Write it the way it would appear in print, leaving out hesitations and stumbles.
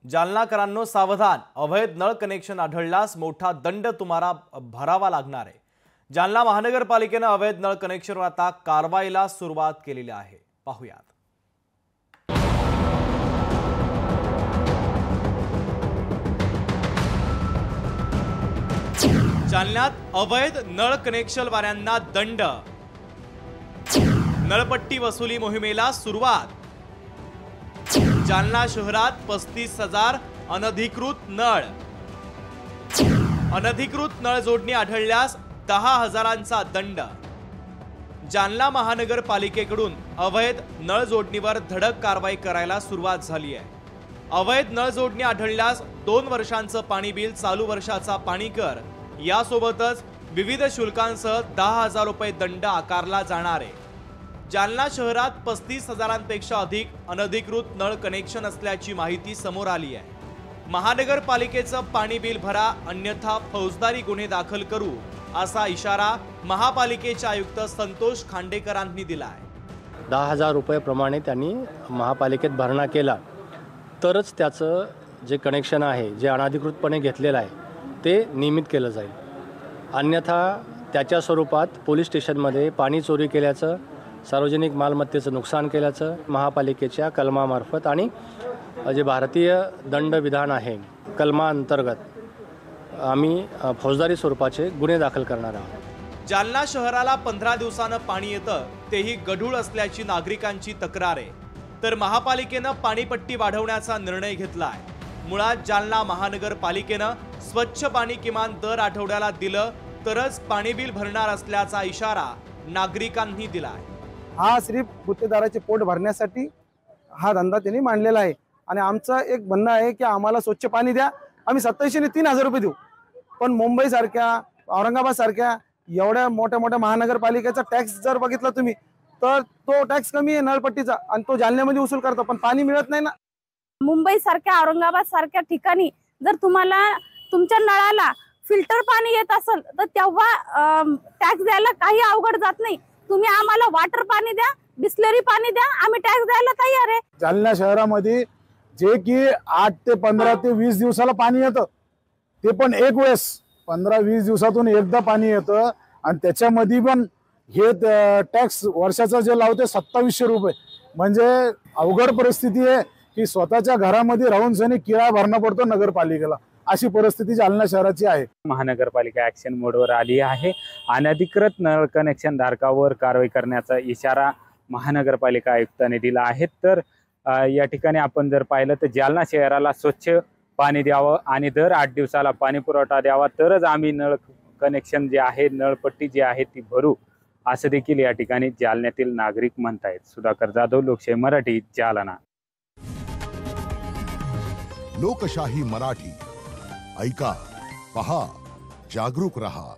जालनाकरांनो सावधान, अवैध नळ कनेक्शन आढळल्यास मोठा दंड तुम्हाला भरावा लागणार आहे। जालना महानगरपालिकेने अवैध नळ कनेक्शनवर आता कारवाईला सुरुवात केलेली आहे। पाहूयात। जालन्यात अवैध नळ कनेक्शनवाल्यांना दंड, नळपट्टी वसुली मोहिमेला सुरुवात। जालना शहरात 35,000 अनधिकृत नळ जोडणी आढळल्यास 10,000चा दंड। जालना महानगरपालिकेकडून अवैध नळ जोडणीवर धडक कारवाई करायला सुरुवात झाली आहे। अवैध नळ जोडणी आढळल्यास 2 वर्षांचं पाणी बिल, चालू वर्षाचा पाणी कर यासोबतच विविध शुल्कांसह 10,000 रुपये दंड आकारला जाणार आहे। जालना शहरात 35,000पेक्षा अधिक अनधिकृत नळ कनेक्शन असल्याची माहिती समोर आली आहे। महानगरपालिकेचं पाणी बिल भरा, अन्यथा फौजदारी गुन्हे दाखल करू असा इशारा महापालिकेचे आयुक्त संतोष खांडेकरांनी दिला आहे। 10,000 रुपये प्रमाणे त्यांनी महापालिकेत भरणा केला तरच त्याचं जे कनेक्शन आहे, जे अनधिकृतपणे घेतलेलं आहे ते नियमित केलं जाईल। अन्यथा त्याच्या स्वरूपात पोलीस स्टेशनमध्ये पाणी चोरी केल्याचं, सार्वजनिक मालमत्तेचं नुकसान केल्याचं महापालिकेच्या कलमामार्फत आणि जे भारतीय दंड विधान आहे कलमाअंतर्गत आम्ही फौजदारी स्वरूपाचे गुन्हे दाखल करणार आहोत। जालना शहराला 15 दिवसांना पाणी येतं, तेही गढूळ असल्याची नागरिकांची तक्रार आहे। तर महापालिकेनं पाणीपट्टी वाढवण्याचा निर्णय घेतला आहे। मुळात जालना महानगरपालिकेनं स्वच्छ पाणी किमान दर आठवड्याला दिलं तरच पाणी बिल भरणार असल्याचा इशारा नागरिकांनी दिला आहे। हा सिर्फ गुत्तेदाराचे पोट भरण्यासाठी हा धंदा त्यांनी मांडलेला आहे आणि आमचं एक म्हणणं आहे की आम्हाला स्वच्छ पाणी द्या, आम्ही 2700 3,000 रुपये देऊ। पण मुंबई सारख्या, औरंगाबाद सारख्या एवढ्या मोठ्या महानगरपालिकेचा टॅक्स जर बघितला तुम्ही तर तो टॅक्स कमी आहे नळपट्टीचा आणि तो जालन्यामध्ये वसूल करतो, पण पाणी मिळत नाही ना। मुंबई सारख्या, औरंगाबाद सारख्या ठिकाणी जर तुम्हाला तुमच्या नळाला फिल्टर पाणी येत असेल तर तेव्हा टॅक्स द्यायला काही अवघड जात नाही। तुम्ही आम्हाला वॉटर पाणी द्या, बिस्लरी पाणी द्या, आम्ही टॅक्स द्यायला तयार आहे। जालना शहरामध्ये जे की 8 ते 15 ते 20 दिवसाला पाणी येतं, ते पण एक वेळेस 15-20 दिवसातून एकदा पाणी येतं आणि त्याच्यामध्ये पण हे टॅक्स वर्षाचा जे लावते 2700 रुपये। म्हणजे अवघड परिस्थिती आहे की स्वतःच्या घरामध्ये राहून सनी किराया भरणा पडतो नगरपालिकेला, अशी परिस्थिती जालना शहराची आहे। महानगरपालिका ऍक्शन मोडवर आली आहे। अनधिकृत नळ कनेक्शन धारकावर कारवाई करण्याचा इशारा महानगरपालिका आयुक्तांनी दिला आहे। तर या ठिकाणी आपण जर पाहिलं तर जालना शहराला स्वच्छ पाणी द्यावं आणि दर 8 दिवसाला पाणी पुरवठा द्यावा तरच आम्ही नळ कनेक्शन जे आहे, नळपट्टी जी आहे ती भरू, असं देखील या ठिकाणी जालन्यातील नागरिक म्हणतायत। सुधाकर जाधव, लोकशाही मराठी, जालना। लोकशाही मराठी ऐका, पहा, जागरूक रहा।